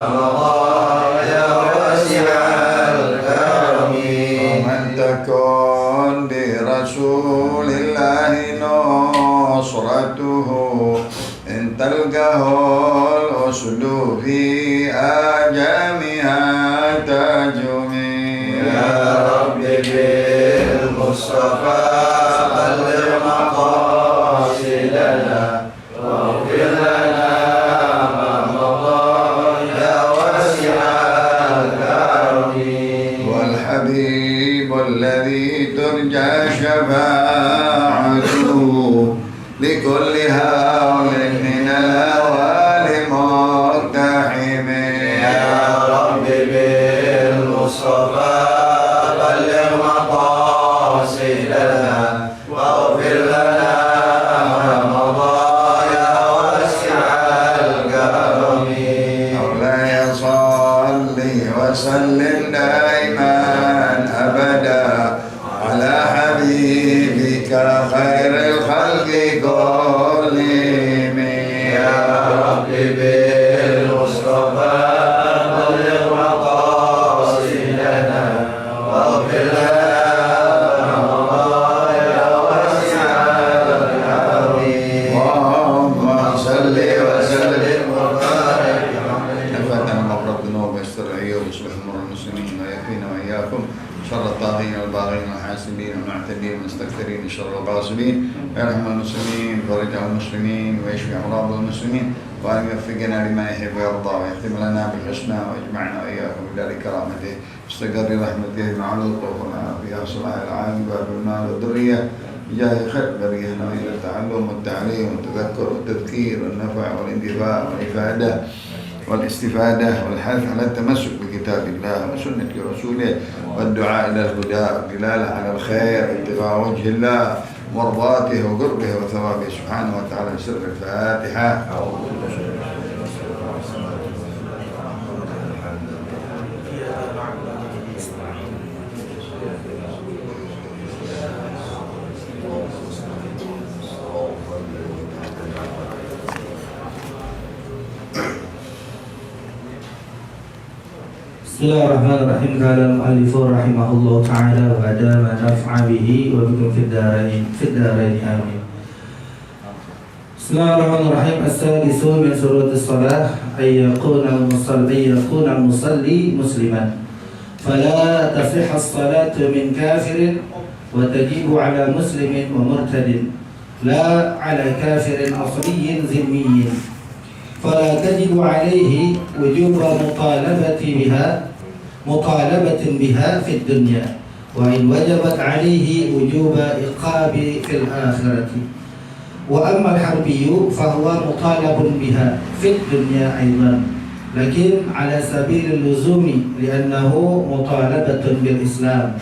يا واسع الكرم ومن تكن برسول الله نصرته إن تلقه الأسد في آجامها تجمي يا رب بالمصطفى بلغ مقاصدنا واغفر لنا ما مضى يا واسع الكرم والحبيب الذي ترجى شفاعته لكل هول من الأهوال مقتحم يا رب بالمصطفى بلغ مقاصدنا واغفر لنا ما مضى يا واسع الكرم مولاي صل وسلم دائما أبدا على حبيبك خير الخلق كلهم يا رب بالمصطفى بلغ مقاصدنا واغفر لنا ما مضى يا واسع الكرم اللهم صل وسلم وبارك نفعنا مغفرة الذنوب ويستر العيوب ويصلح امور المسلمين ويكفينا واياكم شر الطاغين والباغين والحاسدين والمعتدين والمستكثرين شر الغاصبين ويرحم المسلمين ويفرج عن المسلمين ويشفي امراض المسلمين وان يوفقنا لما يحب ويرضى ويختم لنا بالحسنى ويجمعنا واياكم بدار كرامته استقر رحمته مع اللطف والعافيه وصلاح العالم والمال والذريه بجاه خير البريه الى التعلم والتعليم والتذكر والتذكير والنفع والانتفاع والافاده والاستفادة والحث على التمسك بكتاب الله وسنة رسوله والدعاء إلى الهدى والدلالة على الخير ابتغاء وجه الله مرضاته وقربه وثوابه سبحانه وتعالى سر الفاتحة. Bismillahirrahmanirrahim. Qala al-mu'allif rahimahullah ta'ala wa adama naf'a bihi wa bikum fid darain amin. Bismillahirrahmanirrahim. As-sadisu min surat as-salah ay yakuna al-musalli musliman fala tasih as-salatu min kafirin wa tajibu ala muslimin wa murtadin la ala kafirin asliyin zimmiyin fala tajibu alayhi wujuba مطالبة بها في الدنيا وإن وجبت عليه وجوب إقاب في الآخرة وأما الحربي فهو مطالب بها في الدنيا أيضا لكن على سبيل اللزوم لأنه مطالبة بالإسلام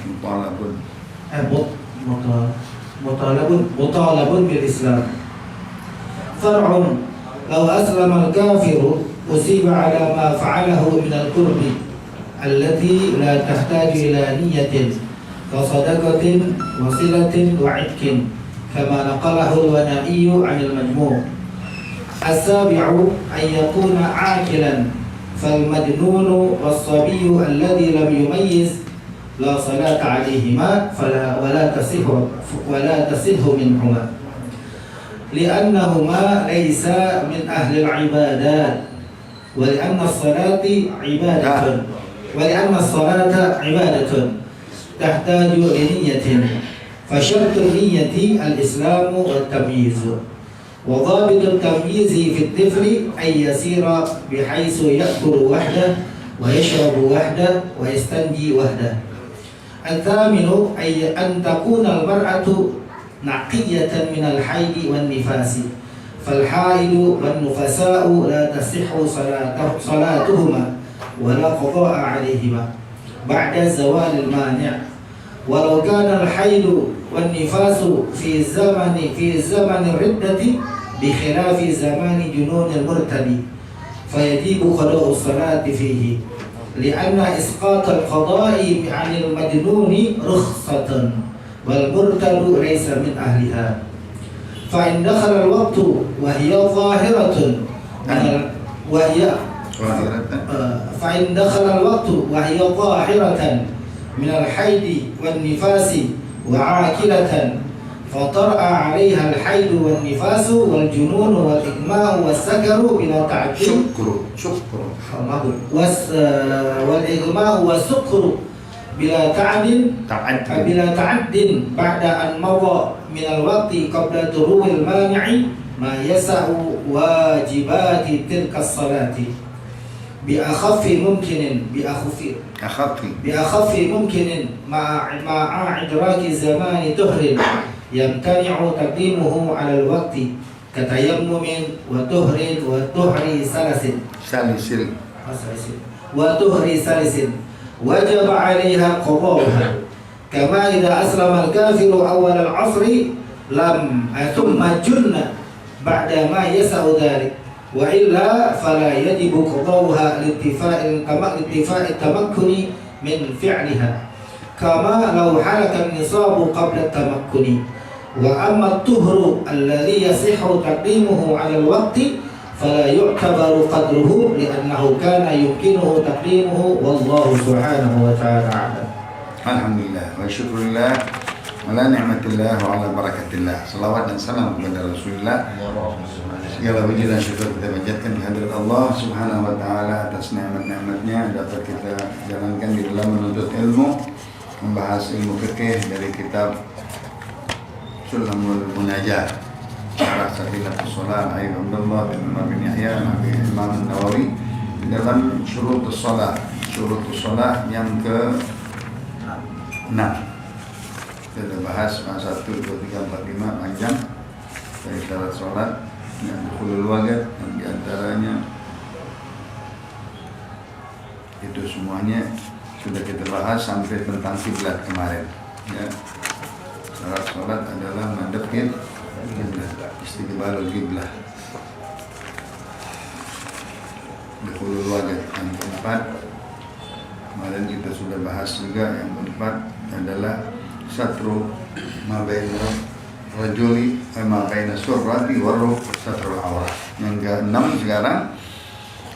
مطالب بالإسلام فرع لو أسلم الكافر أصيب على ما فعله من القرب التي لا تحتاج إلى نية كصدقة وصلة وعتق كما نقله الونائي عن المجموع. السابع أن يكون عاقلا فالمجنون والصبي الذي لم يميز لا صلاة عليهما ولا تصح منهما لأنهما ليس من أهل العبادات ولأن الصلاة عبادة تحتاج لنية فشرط النية الإسلام والتمييز وضابط التمييز في الطفل أن يسير بحيث يأكل وحده ويشرب وحده ويستنجي وحده. الثامن أن تكون المرأة نقية من الحيض والنفاس فالحائض والنفساء لا تصح صلاتهما ولا قضاء عليهما بعد زوال المانع ولو كان الحيض والنفاس في زمن الردة بخلاف زمان جنون المرتد فيجب قضاء الصلاة فيه لأن إسقاط القضاء عن المجنون رخصة والمرتد ليس من أهلها فإن دخل الوقت وهي ظاهرة وهي فإن دخل الوقت وهي طاهرة من الحيض والنفاس وعاكلة فطرأ عليها الحيض والنفاس والجنون والإغماء والسكر بلا تعدد والإغماء والسكر بلا تعد بعد أن مضى من الوقت قبل طلوع المانع ما يسع واجبات تلك الصلاة بأخف ممكن مع إدراك زمان طهر يمتنع تقديمه على الوقت كتيمم وطهر سلس وجب عليها قضاؤها كما إذا أسلم الكافر أول العصر ثم جن بعد ما يسع ذلك وإلا فلا يجب قضاؤها لانتفاء التمكن من فعلها كما لو حلك النصاب قبل التمكن وأما الطهر الذي يصح تقديمه على الوقت فلا يعتبر قدره لأنه كان يمكنه تقديمه والله سبحانه وتعالى أعلم. Alhamdulillah wa syukurillah ala ni'matillah wa ala barakatillah. Salawat dan salam kepada Rasulullah. Segala puji dan syukur kita panjatkan kehadirat Allah Subhanahu wa taala atas nikmat-nikmatnya dapat kita jalankan di dalam menuntut ilmu, membahas ilmu fikih dari kitab Sulamul Munajat, Syarah Sabilatus Shalah Ayyub Abdullah bin Umar bin Yahya Nabi Imam Nawawi di dalam Syurutus Shalah yang ke 6. Kita sudah bahas 1, 2, 3, 4, 5 panjang dari syarat sholat yang dukhulul waqt, yang diantaranya itu semuanya sudah kita bahas sampai tentang kiblat kemarin ya. Syarat sholat adalah madhab kiblat, istiqbalul kiblat. Dukhulul waqt yang keempat kemarin kita sudah bahas juga. Yang keempat adalah satru ma baina rajuli ma baina surrati wa satrul awrah. Yang keenam sekarang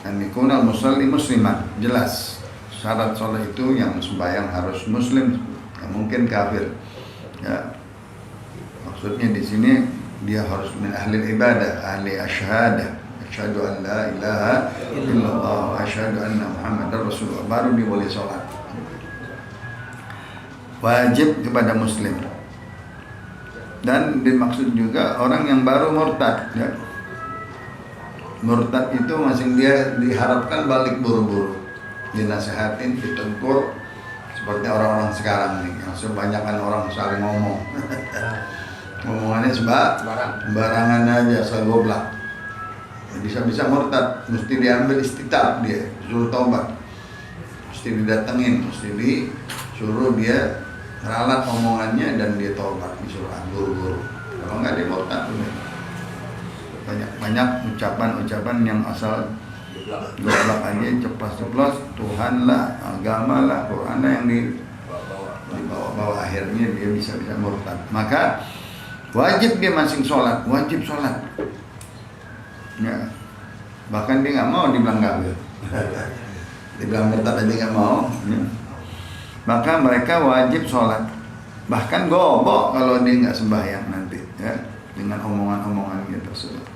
an yakuna musalli musliman. Jelas syarat sholat itu yang sembahyang harus muslim, yang mungkin kafir ya. Maksudnya di sini dia harus min ahli ibadah, ahli asyhadah, asyhadu an la ilaha illallah wa asyhadu anna muhammadar rasulullah, baru dia boleh sholat. Wajib kepada muslim. Dan dimaksud juga orang yang baru murtad ya. Murtad itu masing dia diharapkan balik buru-buru, dinasehatin, ditegur, seperti orang-orang sekarang nih yang kebanyakan orang saling ngomong. Ngomongannya sembarangan aja, asal goblak. Bisa-bisa murtad, mesti diambil istitab dia, suruh taubat, mesti didatengin, mesti disuruh dia ralat omongannya dan dia taubat, disuruh buru-buru. Kalau nggak dia murtad, banyak ucapan-ucapan yang asal goblak aja, ceplos-ceplos, Tuhan lah, agama lah, Quran lah yang dibawa-bawa, akhirnya dia bisa murtad. Maka wajib dia masing sholat, wajib sholat. Ya. Bahkan dia nggak mau dibilang kafir, dibilang murtad aja nggak mau. Ya. Maka mereka wajib sholat. Bahkan gobok kalau dia nggak sembahyang nanti, ya, dengan omongan-omongan gitu tersebut.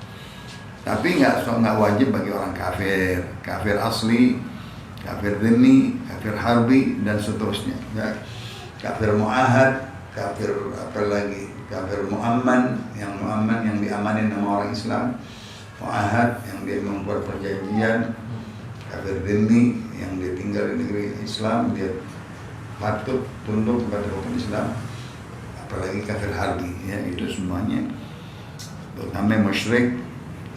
Tapi nggak wajib bagi orang kafir, kafir asli, kafir dhimmi, kafir harbi dan seterusnya. Ya. Kafir mu'ahad, kafir apa lagi? Kafir mu'amman yang diamanin sama orang Islam, mu'ahad yang dia membuat perjanjian, kafir dhimmi yang dia tinggal di negeri Islam, dia patuh tunduk kepada hukum Islam, apalagi kafir harbi ya, itu semuanya terutama musyrik,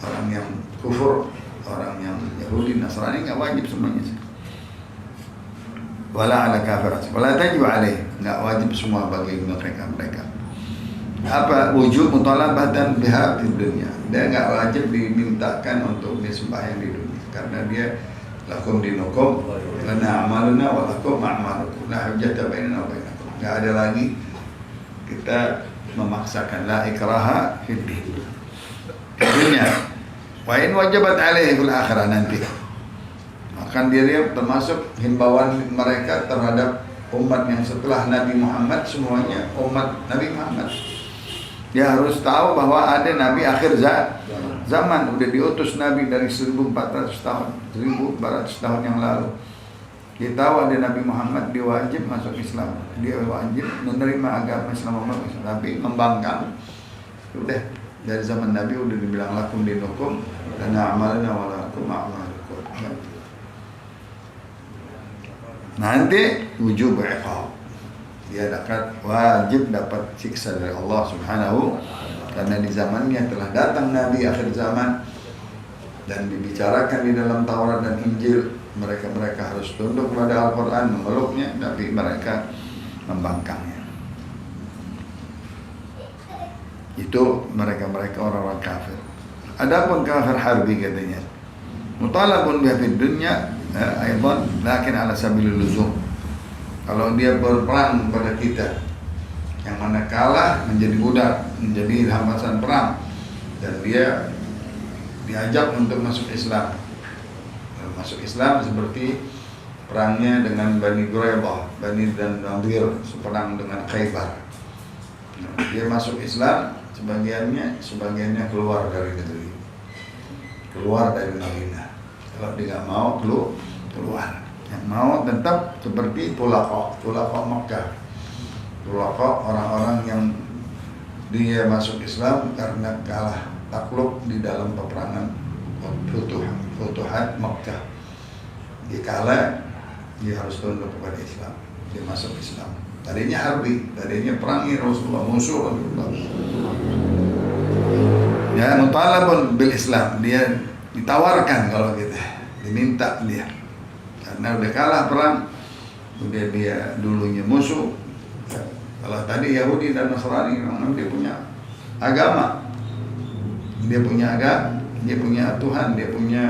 orang yang kufur, orang yang Yahudi, Nasrani nggak wajib semuanya. Wala ala kafir, wala tajib alaih, nggak wajib semua bagi mereka. Apa wujud mutalabah dan biha di dunia, dia nggak wajib dimintakan untuk disembahyang di dunia karena dia lakum dinukum lana amaluna wa lakum a'malukum la hujjata bainana wa bainakum. Enggak ada lagi kita memaksakan, la ikraha fid din. Dunia wa in wajabat alaihi fil akhirah, nanti memasukkan diri, termasuk himbauan mereka terhadap umat yang setelah Nabi Muhammad, semuanya umat Nabi Muhammad. Dia harus tahu bahwa ada Nabi akhir zaman, udah diutus Nabi dari 1400 tahun, 1400 tahun yang lalu. Dia tahu ada Nabi Muhammad, dia wajib masuk Islam, dia wajib menerima agama Islam, tapi membangkang. Udah dari zaman Nabi udah dibilang lakum dinukum dan amalna wa lakum a'malukum. Nanti wujub iqab. Dia wajib dapat siksa dari Allah Subhanahu, karena di zamannya telah datang Nabi akhir zaman dan dibicarakan di dalam Taurat dan Injil, mereka harus tunduk kepada Al-Quran, memeluknya, tapi mereka membangkangnya. Itu mereka orang-orang kafir. Adapun kafir harbi katanya, mutalabun biha fid dunya aidan lakin ala sabilil luzum. Kalau dia berperang pada kita, yang mana kalah menjadi budak, menjadi hampasan perang, dan dia diajak untuk masuk Islam. Masuk Islam seperti perangnya dengan Bani Quraidah, Bani dan Nadir, seperang dengan Khaybar. Dia masuk Islam, sebagiannya keluar dari negeri, keluar dari Madinah. Kalau dia nggak mau keluar. Yang mau tetap seperti Tulaqah Makkah. Tulaqah orang-orang yang dia masuk Islam karena kalah takluk di dalam peperangan Futuhat Makkah. Dia kalah, dia harus tunduk kepada Islam, dia masuk Islam. Tadinya harbi, tadinya perangi Rasulullah, musuh Rasulullah. Ya, mutalabun bil Islam, dia ditawarkan kalau gitu, diminta dia. Karena udah kalah perang, udah dia dulunya musuh. Kalau tadi Yahudi dan Nasrani memang dia punya agama, dia punya Tuhan, dia punya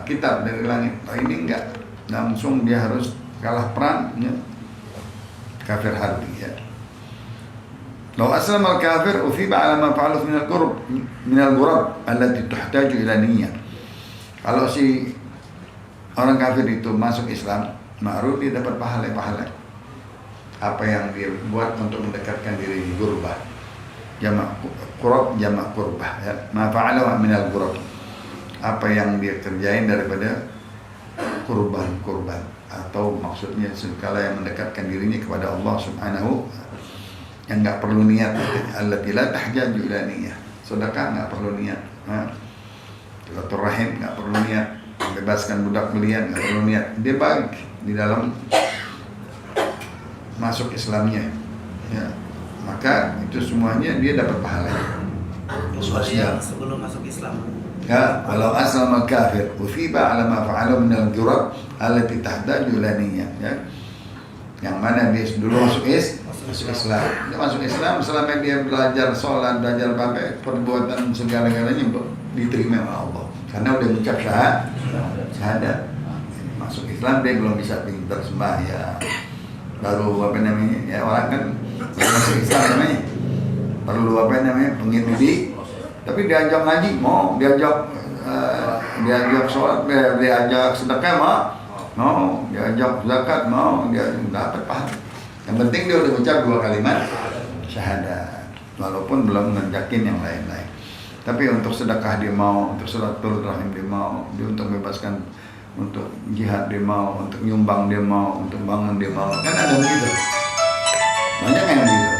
kitab dari langit. Nah, ini enggak, langsung dia harus kalah perang, ya. Kafir harbi, ya. Law aslama al-kafir ufiba ala ma fa'alu min al-ghurab allati tuhtaju ila niyyah. Kalau si orang kafir itu masuk Islam, ma'ruf, dia dapat pahala. Apa yang dia buat untuk mendekatkan diri, gurbah. Jamak qurab, jamak qurbah, ya. Ma fa'ala min al-ghurab. Apa yang dia kerjain daripada kurban, atau maksudnya segala yang mendekatkan dirinya kepada Allah Subhanahu, yang enggak perlu niat. Allati la tahtaju ila niyyah. Sedekah enggak perlu niat. Silaturahim enggak perlu niat. Membebaskan budak belian nggak perlu niat, dia baik di dalam masuk Islamnya, ya. Maka itu semuanya dia dapat pahala. Kecuali sebelum masuk Islam. Ya, walau aslama kafir ufiba ala ma fa'alu min al-jurab allati tahtaju ila niyyah, ya. Yang mana dia dulu masuk Islam. Dia masuk Islam selama dia belajar sholat, belajar pakai perbuatan segala-galanya diterima oleh Allah. Karena udah mengucap syahadat. Masuk Islam dia belum bisa pintar sembahyang. Baru ya orang kan masuk Islam namanya. Perlu pengintip. Tapi diajak ngaji mau, diajak sholat, diajak sedekah mau, diajak zakat mau, dia dapat pahala. Yang penting dia udah ucap 2 kalimat syahadat, walaupun belum ngerjakin yang lain-lain. Tapi untuk sedekah dia mau, untuk silaturahim dia mau, dia untuk membebaskan, untuk jihad dia mau, untuk nyumbang dia mau, untuk bangun dia mau. Kan ada begitu. Banyak yang begitu.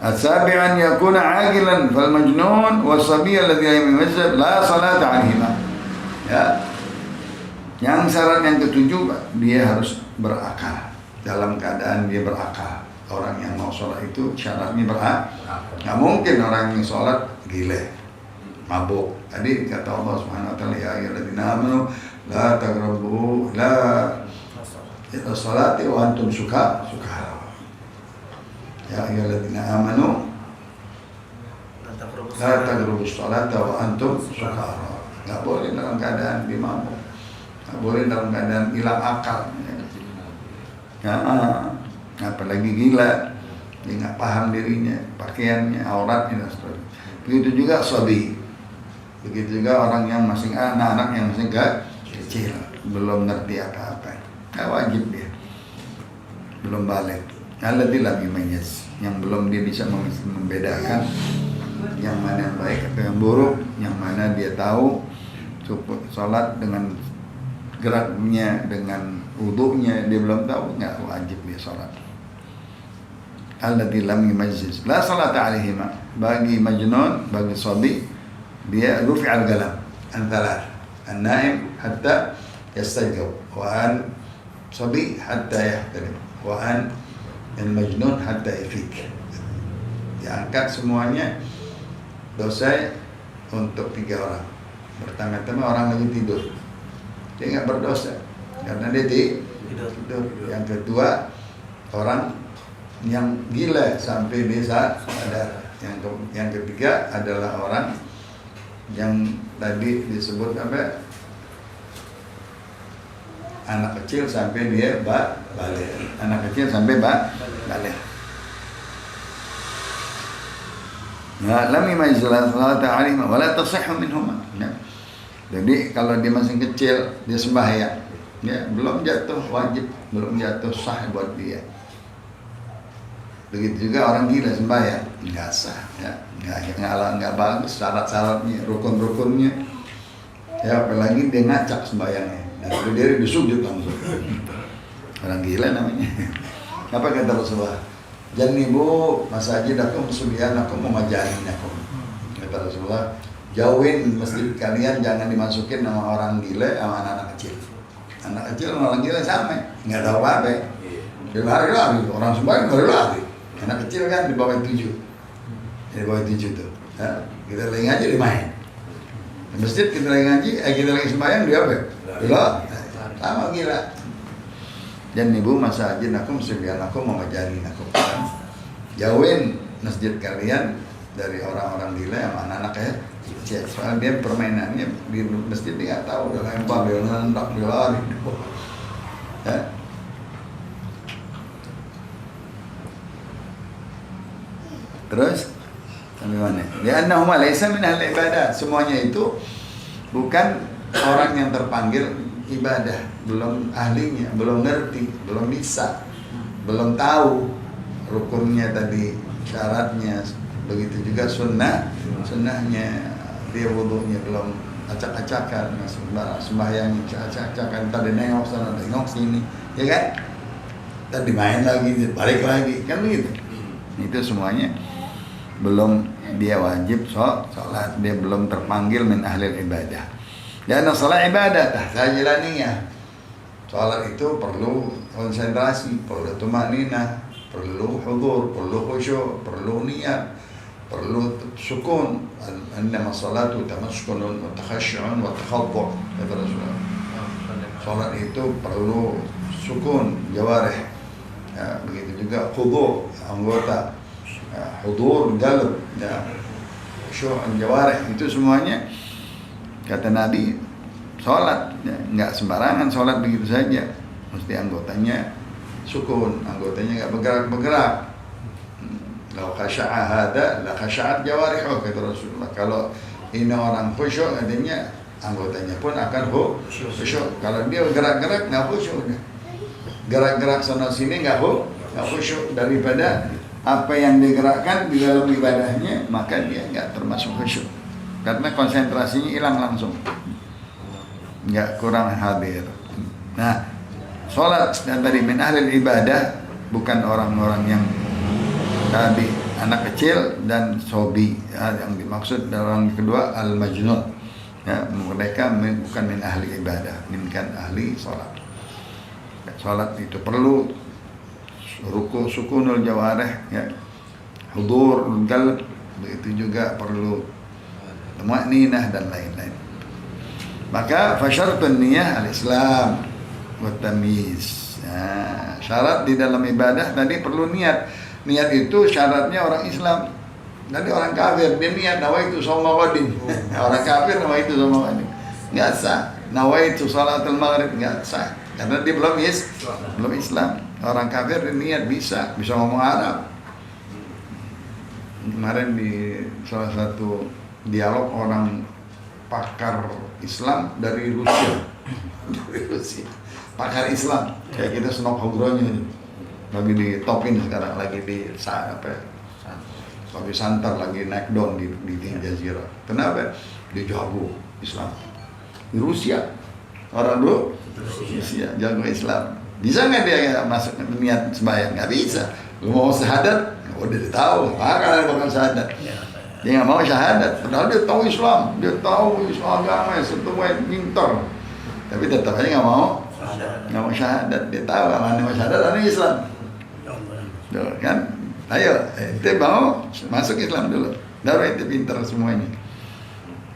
As-sabi'an yakuna 'aqilan fal majnun was-sabiy alladhi yamazza la salata 'alaihima. Ya. Yang syarat yang ketujuh, dia harus berakal. Dalam keadaan dia berakal. Orang yang mau sholat itu syaratnya berakal. Nggak mungkin orang yang sholat gile, mabuk. Tadi kata Allah Subhanahu wa taala, ya ayyuhalladzina amanu la taqrabu sholati wa antum sukara. Ya ayyuhalladzina amanu la taqrabu sholata wa antum sukara. Nggak boleh dalam keadaan dia mabuk. Nggak boleh dalam keadaan hilang akal. Ya, apalagi gila, dia nggak paham dirinya, pakaiannya, auratnya dan sebagainya. Begitu juga sobi, begitu juga orang yang masih anak-anak yang masih kecil, belum ngerti apa-apa, nggak wajib dia, belum balik. Alladzi lam yumayyiz, yang belum dia bisa membedakan yang mana yang baik atau yang buruk, yang mana dia tahu cukup sholat dengan geraknya, dengan wudunya dia belum tahu, nggak wajib dia sholat. Alladzi lam yumayyiz la salata alaihima, bagi majnun, bagi sabi dia rufi'al galam an thalath, an-naim hatta yastajab, wa an sabi hatta yahtalim, wa an al-majnun hatta yafik. Diangkat semuanya dosa untuk 3 orang. Pertama-tama orang lagi tidur, dia nggak berdosa karena dia tidur. Yang kedua, orang yang gila sampai dia sadar. Yang ketiga adalah orang yang tadi disebut apa, anak kecil sampai dia balik. Anak kecil sampai balik. Ya, lam yumayyiz salata alaihima wa la tasihhu minhuma. Jadi kalau dia masih kecil, dia sembahyang, ya belum jatuh wajib, belum jatuh sah buat dia. Begitu juga orang gila sembahyang, nggak sah, ya nggak bagus syarat-syaratnya, rukun-rukunnya. Ya apalagi dia ngacak sembahyangnya, dan berdiri di sujud langsung. Orang gila namanya. Apa kata Rasulullah? Janibu masajidakum subyanakum mamajanikum. Kata Rasulullah, jauhin masjid kalian, jangan dimasukin sama orang gila sama anak-anak kecil. Anak kecil sama orang gila sama, nggak tahu apa. Dia lari-lari, orang sembahyang lari-lari. Anak kecil kan di bawah 7, di bawah 7 tuh. Ya, kita lagi ngaji dia main. Di masjid kita lagi ngaji, kita lagi sembahyang dia apa? Gila, sama gila. Janibu masajinakum subyanakum mamajanikum. Jauhin masjid kalian dari orang-orang gila sama anak-anak ya. Soalnya dia permainannya di masjid dia nggak tahu, dia lempar, dia nendang, dia lari. Ya. Terus sampai mana? Li'annahuma laisa min ahli ibadah. Semuanya itu bukan orang yang terpanggil ibadah, belum ahlinya, belum ngerti, belum bisa, belum tahu rukunnya tadi, syaratnya. Begitu juga sunnahnya, dia wudunya belum acak-acakan, sembahyangnya acak-acakan, tadi nengok sana, nengok sini, ya kan? Tadi main lagi, balik lagi, kan begitu. Itu semuanya belum dia wajib sholat, dia belum terpanggil min ahli ibadah. Dan salat ibadah tahtajilaniyah. Salat itu perlu konsentrasi, perlu tumaninah, perlu hudur, perlu khusyuk, perlu niat, perlu sukun. Innama salatu tamaskunun wa takhasyu'un wa takhaddu', kata Rasulullah. Salat itu perlu sukun jawarih. Ya, begitu juga khudu' anggota, ya, hudur qalb, ya, khusyuk jawarih, itu semuanya kata Nabi sholat, ya, nggak sembarangan sholat begitu saja, mesti anggotanya sukun, anggotanya nggak bergerak-bergerak. Kalau khasya'a hada, la khasya'at jawarihu, kata Rasulullah. Kalau ini orang khusyuk, adanya anggotanya pun akan khusyuk. Kalau dia gerak-gerak nggak khusyuk, gerak-gerak sana sini nggak khusyuk. Daripada apa yang digerakkan di dalam ibadahnya, maka dia nggak termasuk khusyuk. Karena konsentrasinya hilang langsung, nggak, kurang hadir. Nah, sholat dan tadi min ahlil ibadah, bukan orang-orang yang tadi anak kecil dan sobi, ya, yang dimaksud orang kedua al-majnun, ya, mereka bukan min ahli ibadah, bukan ahli sholat. Sholat itu perlu ruku sukunul jawarih, ya, hudur qalb, begitu juga perlu tumaninah dan lain-lain. Maka fasyartun niyah al-Islam wa tamyiz. Nah, syarat di dalam ibadah tadi perlu niat. Niat itu syaratnya orang Islam. Nanti orang kafir dia niat nawaitu shauma ghadin. Orang kafir nawaitu shauma ghadin, enggak sah. Nawaitu salatul maghrib, enggak sah. Karena dia belum Islam. Orang kafir dia niat bisa ngomong Arab. Kemarin di salah satu dialog orang pakar Islam dari Rusia, Dari Rusia. Pakar Islam kayak kita senok hogronya lagi di topin sekarang, lagi di lagi santar, lagi naik down di Jazirah. Kenapa? Dia jago Islam di Rusia. Orang dulu Rusia jago Islam. Bisa nggak dia masuk niat sembahyang? Nggak bisa. Lu mau syahadat? Udah dia tahu. Makanya bukan syahadat. Dia nggak mau syahadat. Padahal dia tahu Islam, dia tahu Islam agama, semua pintar. Tapi tetap aja nggak mau syahadat. Dia tahu kalau anda mau syahadat, anda Islam. Tuh, kan? Ayo, ente mau masuk Islam dulu. Baru ente pintar semuanya.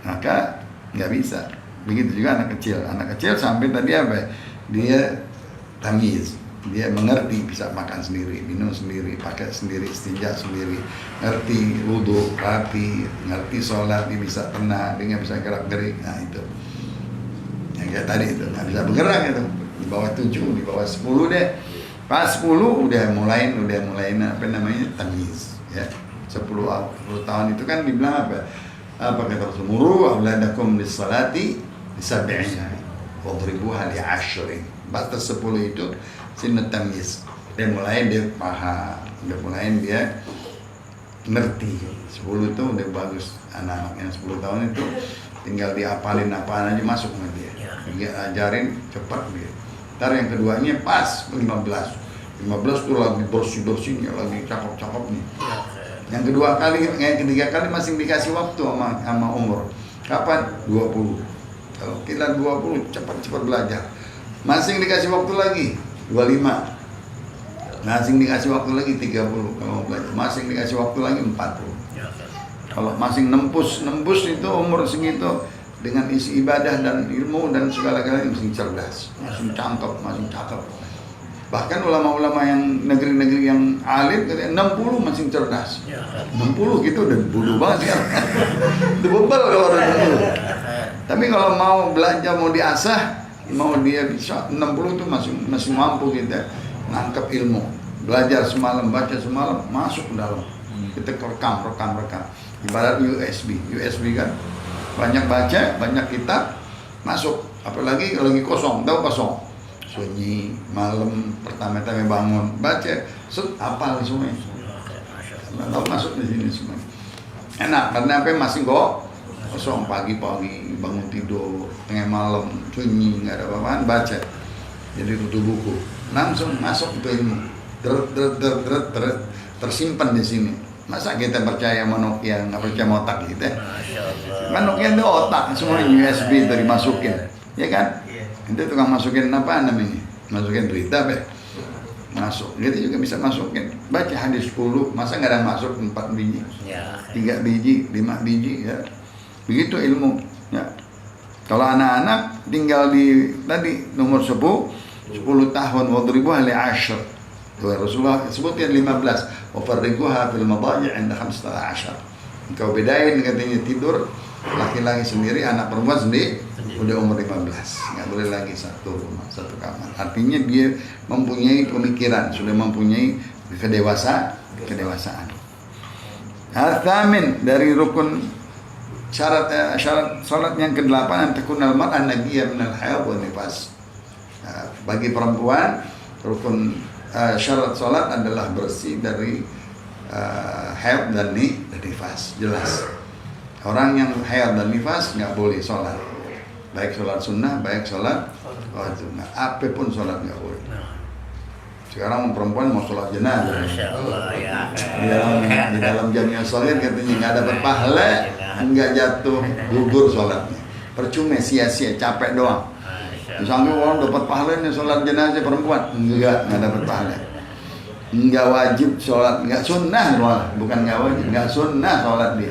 Maka nggak bisa. Begitu juga anak kecil. Anak kecil sampai tadi apa? Dia tamyiz. Dia mengerti, bisa makan sendiri, minum sendiri, pakai sendiri, istinja sendiri, ngerti wudu, rapi, ngerti sholat, dia bisa tenang, dia nggak bisa gerak-gerik. Nah itu yang kayak tadi itu, nggak bisa bergerak itu. Di bawah 7, di bawah 10 deh. Pas 10 udah mulai apa namanya, tamyiz ya. 10 tahun itu kan dibilang apa? Apa kata Rasul? Muru auladakum lis-salati li-sab'ina wadribuha li-'ashrin. Batas 10 itu sinut tamyiz. Dia mulai dia paham, dia mulai dia ngerti. 10 itu udah bagus. Anak-anak yang 10 tahun itu tinggal diapalin apaan aja masuk sama dia. Dia ajarin cepat dia. Ntar yang keduanya pas 15 tuh lagi bersih-bersihnya, lagi cakep-cakepnya. Yang kedua kali, yang ketiga kali masih dikasih waktu sama umur. Kapan? 20. Kalau kita 20 cepat-cepat belajar. Masing dikasih waktu lagi 25. Masing dikasih waktu lagi 30 kalau mau belajar. Masing dikasih waktu lagi 40. Kalau masing nembus itu umur segitu dengan isi ibadah dan ilmu dan segala-galanya masing cerdas, masing cakep. Bahkan ulama-ulama yang negeri-negeri yang alim katanya 60 masing cerdas. 60 gitu udah bodoh banget ya. Itu bebel kalau orang dulu. Tapi kalau mau belajar, mau diasah, mau dia bisa 60 itu masih mampu kita nangkep ilmu. Belajar semalam, baca semalam, masuk ke dalam. Kita rekam. Ibarat USB kan. Banyak baca, banyak kitab, masuk. Apalagi lagi kosong, tahu kosong. Sunyi, malam, pertama-tama bangun, baca, hafal semua. Lalu masuk di sini semua. Enak, karena apa masih kosong pagi-pagi, bangun tidur, tengah malam, sunyi, nggak ada apa-apaan, baca. Jadi tutup buku, langsung masuk ke ilmu, tersimpan di sini. Masa kita percaya sama Nokia, nggak percaya sama otak kita? Kan Nokia itu otak, semuanya USB itu dimasukin, ya kan? Itu tukang masukin apa namanya? Masukin berita, masuk. Kita juga bisa masukin. Baca hadis 10, masa nggak ada masuk 4 biji, 3 biji, 5 biji, ya. Begitu ilmu, ya. Kalau anak-anak tinggal di tadi nomor 10 tahun, wadribuha li-'ashr. Rasulullah sebutkan 15. Wa farriquha fil madaji' 'inda 15. Engkau bedain katanya tidur laki-laki sendiri, anak perempuan sendiri. Udah umur 15, nggak boleh lagi satu rumah, satu kamar. Artinya dia mempunyai pemikiran, sudah mempunyai kedewasaan. Al-thamin dari rukun syarat salat yang ke-8 antakunal mar'an nabiyya minal hayd wa nifas. Bagi perempuan rukun syarat salat adalah bersih dari haid dan nifas. Jelas. Orang yang haid dan nifas nggak boleh salat. Baik sholat sunnah, baik sholat wajib. Nah, apapun sholat nggak boleh. Sekarang perempuan mau sholat jenazah. Di dalam jamiah sholat katanya nggak dapat pahala, nggak jatuh gugur sholatnya. Percuma, sia-sia, capek doang. Misalnya orang dapat pahalanya sholat jenazah perempuan, nggak dapat pahala. Nggak wajib sholat, nggak sunnah malah, bukan nggak wajib, nggak sunnah sholat dia.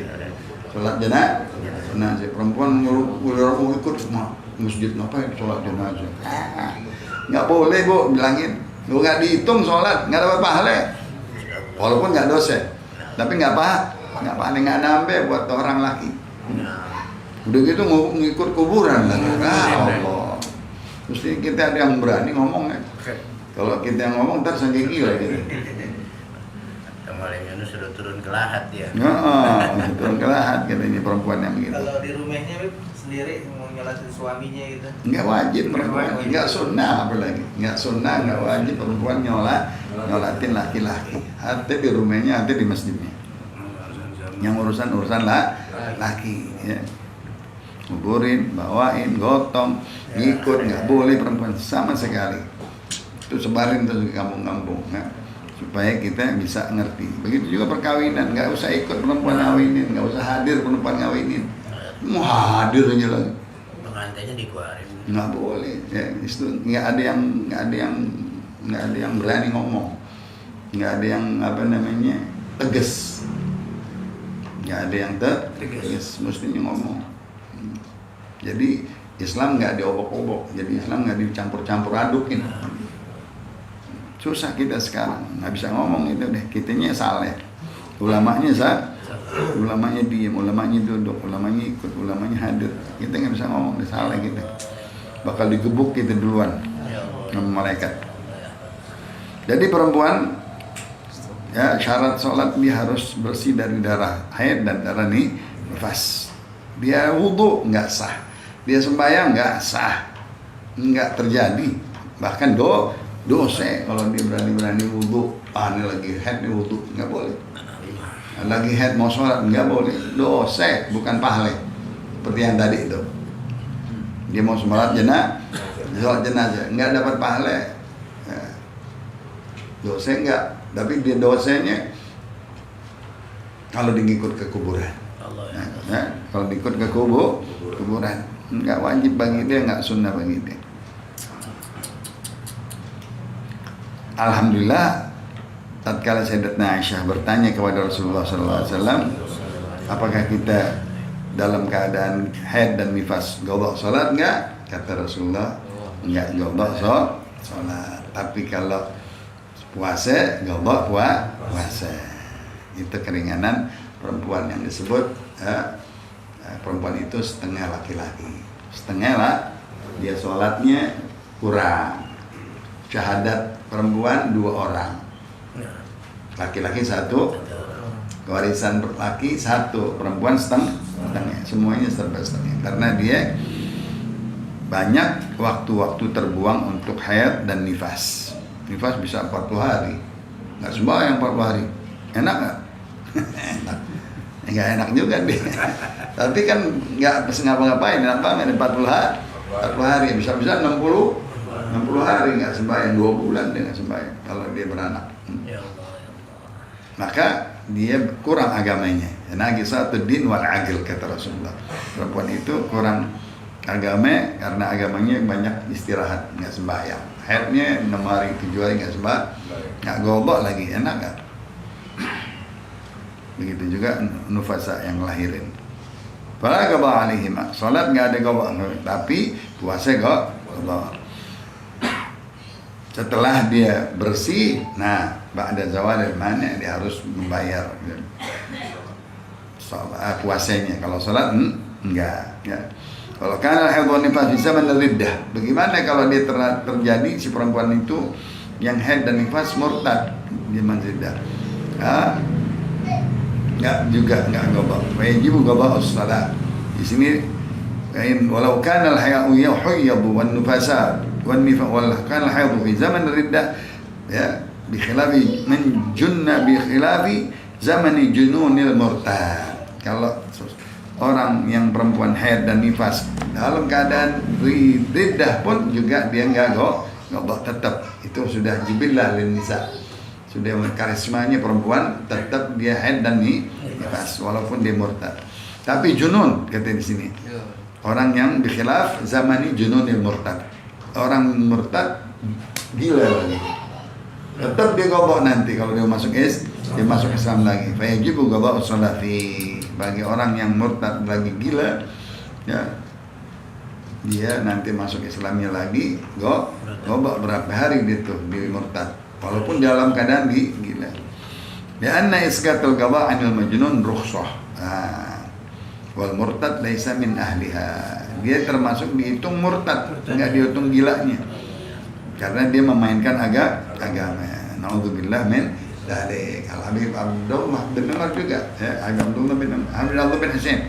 Sholat jenazah. Nah, si perempuan nyuruh ikut masjid ngapain sholat jenazah? Nggak boleh bu, bilangin. Lu nggak dihitung sholat, nggak dapat pahala. Walaupun nggak dosa, tapi nggak pahala nggak nambah buat orang laki. Udah gitu ngikut kuburan lagi. Allah. Mesti kita ada yang berani ngomong ya. Kalau kita yang ngomong ntar saking gila gitu. Kemarin sudah turun ke lahat ya. Turun ke lahat katanya perempuan yang begitu. Kalau di rumahnya sendiri nyolatin suaminya gitu. Nggak wajib perempuan, nggak sunnah apalagi, nggak sunnah, nggak wajib perempuan nyolatin laki-laki. Hati di rumahnya, hati di masjidnya. Yang urusan laki, ya. Nguburin, bawain, gotong, ngikut, nggak boleh perempuan sama sekali. Itu sebarin tuh di kampung-kampung, ya. Supaya kita bisa ngerti. Begitu juga perkawinan, nggak usah ikut perempuan ngawinin, nggak usah hadir perempuan ngawinin. Mau hadir aja lagi. Pengantainya dikeluarin. Nggak boleh, ya. Itu nggak ada yang berani ngomong, nggak ada yang tegas, nggak ada yang tegas, mestinya ngomong. Jadi Islam nggak diobok-obok, jadi Islam nggak dicampur-campur adukin. Susah kita sekarang, nggak bisa ngomong itu deh. Kitanya saleh, ulamanya ulamanya diem, ulamanya duduk, ulamanya ikut, ulamanya hadir. Kita nggak bisa ngomong, dia saleh kita. Bakal digebuk kita duluan sama malaikat. Jadi perempuan, ya syarat sholat dia harus bersih dari darah haid dan darah nifas. Dia wudhu nggak sah, dia sembahyang nggak sah, nggak terjadi. Bahkan dosa kalau dia berani wudhu, ini lagi haid nih wudhu, nggak boleh. Lagi haid mau sholat nggak boleh, dosa bukan pahala. Seperti yang tadi itu, dia mau sholat jenazah nggak dapat pahala, dosa nggak. Tapi dia dosanya kalau diikut ke kuburan, kalau diikut ke kuburan nggak wajib bagi dia, nggak sunnah bagi dia. Alhamdulillah, tatkala Sayyidatuna Aisyah bertanya kepada Rasulullah SAW, apakah kita dalam keadaan haid dan nifas qadha salat enggak? Kata Rasulullah, enggak qadha salat. Tapi kalau puasa qadha puasa. Itu keringanan perempuan yang disebut perempuan itu setengah laki-laki. Setengah lah, dia sholatnya kurang. Syahadat perempuan 2 orang, laki-laki 1, warisan laki 1, perempuan setengah. Semuanya serba setengah, karena dia banyak waktu-waktu terbuang untuk haid dan nifas. Nifas bisa 40 hari, nggak sembahyang 40 hari, enak nggak? Enak, nggak enak juga deh. Tapi kan nggak ngapa-ngapain, enak banget 40 hari, bisa-bisa 60 hari nggak sembahyang, 2 bulan dia nggak sembahyang kalau dia beranak. Maka dia kurang agamanya. Naqisatud din wal aql, kata Rasulullah. Perempuan itu kurang agama karena agamanya banyak istirahat, nggak sembahyang. Haidnya 6 hari 7 hari nggak sembahyang, nggak gobok lagi, enak nggak? Begitu juga nufasa yang lahirin. Fala qada alaihim, salat nggak ada gobok, tapi puasa gobok. Setelah dia bersih, nah ba'da zawalil mani' dia harus membayar puasanya. Kalau salat enggak, ya. Kalau kana haid wa nifas fi zaman riddah, bagaimana kalau dia terjadi si perempuan itu yang haid dan nifas murtad di zaman riddah? Enggak juga, enggak qada. Wajib qada as-salat. Di sini walau kana al-haya'u yuhayyadu wan nufasa wan nifas wal kana al-hayd fi zaman riddah, ya, bi khilafi man junna bi khilafi zamani jununil murtad. Kalau orang yang perempuan haid dan nifas dalam keadaan riddah pun juga dia enggak qada, tetap itu sudah jibillah lin nisa, sudah karismanya perempuan, tetap dia haid dan nifas walaupun dia murtad. Tapi junun kata di sini, orang yang bikhilaf zamani jununil murtad, orang murtad gila lagi, tetap dia qada nanti kalau dia masuk Islam lagi. Fa yajibu qada shalat bagi orang yang murtad lagi gila, ya, dia nanti masuk Islamnya lagi qada berapa hari dia tuh di murtad walaupun dalam keadaan gila. Ya anna isqatul qada 'anil majnun rukhsah. Wal murtad laisa min ahliha. Dia termasuk dihitung murtad, enggak dihitung gilanya. Karena dia memainkan agama. Nauzubillah min dzalik. Al-Habib Abdullah bin Umar juga, ya, Abdullah bin Husain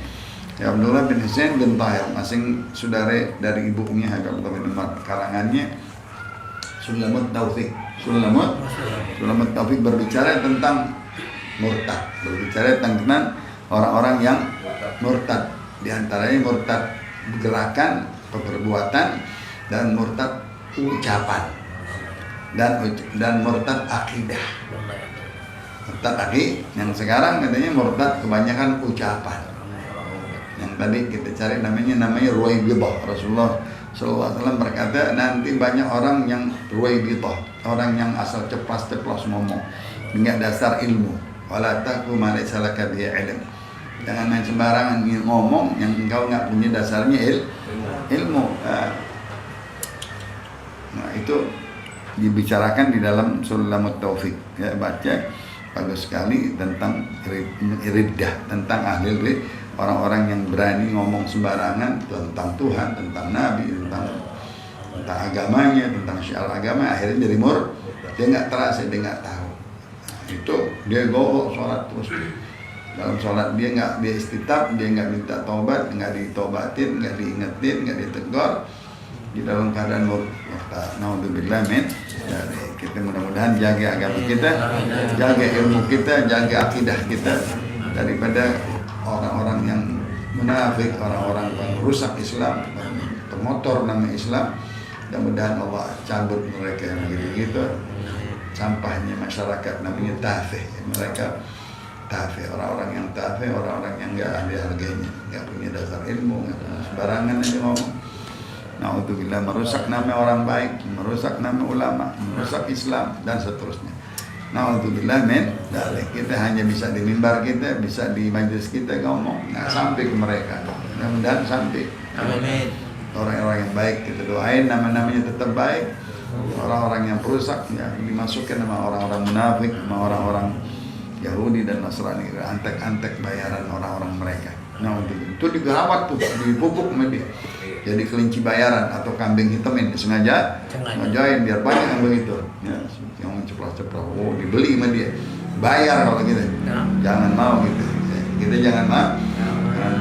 Ya Abdullah bin Husain bin Tahir, masing saudara dari ibunya Abdullah bin Umar. Karangannya Sulamut Taufik. Sulamut Taufik berbicara tentang murtad, berbicara tentang orang-orang yang murtad. Di antaranya murtad gerakan, perbuatan, dan murtad ucapan, dan murtad akidah. Murtad akidah yang sekarang katanya murtad kebanyakan ucapan. Yang tadi kita cari namanya ruwaibidah. Rasulullah SAW berkata nanti banyak orang yang ruwaibidah, orang yang asal ceplas-ceplos ngomong, enggak dasar ilmu. Wala taqu ma laysa laka bihi ilm. Jangan main sembarangan ngomong yang engkau enggak punya dasarnya ilmu. Nah, itu dibicarakan di dalam Sulamut Taufik. Ya, baca bagus sekali tentang riddah, tentang ahli orang-orang yang berani ngomong sembarangan tentang Tuhan, tentang Nabi, tentang agamanya, tentang syiar agama, akhirnya jadi dia nggak terasa, dia nggak tahu. Itu dia gohok sholat terus. Dalam sholat dia istitab, dia nggak minta tobat, nggak ditobatin, nggak diingetin, nggak ditegur. Di dalam keadaan murtad. Naudzubillah min. Jadi kita mudah-mudahan jaga agama kita, jaga ilmu kita, jaga akidah kita daripada orang-orang yang munafik, orang-orang yang merusak Islam, pemotor nama Islam. Mudah-mudahan Allah cabut mereka yang gitu. Sampahnya masyarakat namanya tafih. Mereka tafih, orang-orang yang tafih, orang-orang yang enggak ahli harganya, enggak punya dasar ilmu, sembarangan aja ngomong. Naudzubillah, merusak nama orang baik, merusak nama ulama, merusak Islam dan seterusnya. Naudzubillah min dzalik. Kita hanya bisa di mimbar kita, bisa di majelis kita ngomong, nggak sampai ke mereka. Mudah-mudahan sampai. Amin. Orang-orang yang baik kita doain nama-namanya tetap baik. Orang-orang yang perusak ya dimasukkan sama orang-orang munafik, sama orang-orang Yahudi dan Nasrani, antek-antek bayaran orang-orang mereka. Nah itu digerawat tuh, dipupuk sama dia. Jadi kelinci bayaran atau kambing hitamin sengaja ngajain biar banyak yang begitu. Ya, yang ceplos-ceplos, dibeli sama dia. Bayar kalau gitu. Jangan mau gitu. Kita jangan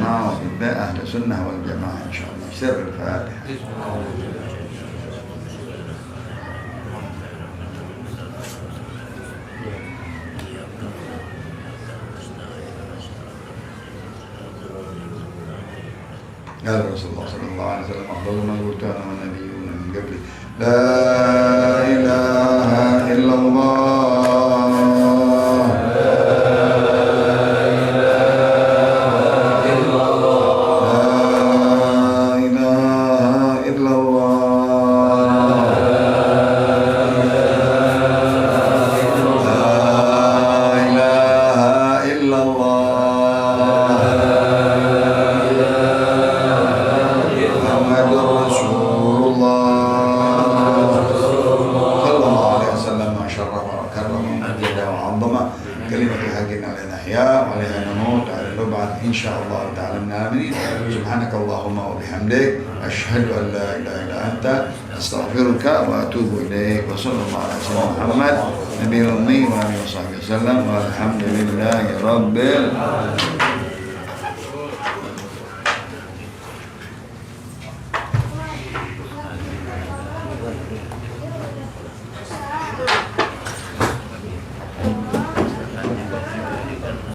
mau. Kita ahli sunnah wal jamaah insyaallah. Sirrul Fatihah. قال رسول الله صلى الله عليه وسلم أفضل من كان والنبيون من قبله لا إله إلا الله إن شاء الله تعالى من الآمنين. سبحانك اللهم وبحمدك أشهد أن لا إله إلا أنت أستغفرك وأتوب إليك وصلى الله على سيدنا محمد نبي الأمي وآله وصحبه وسلم والحمد لله رب العالمين.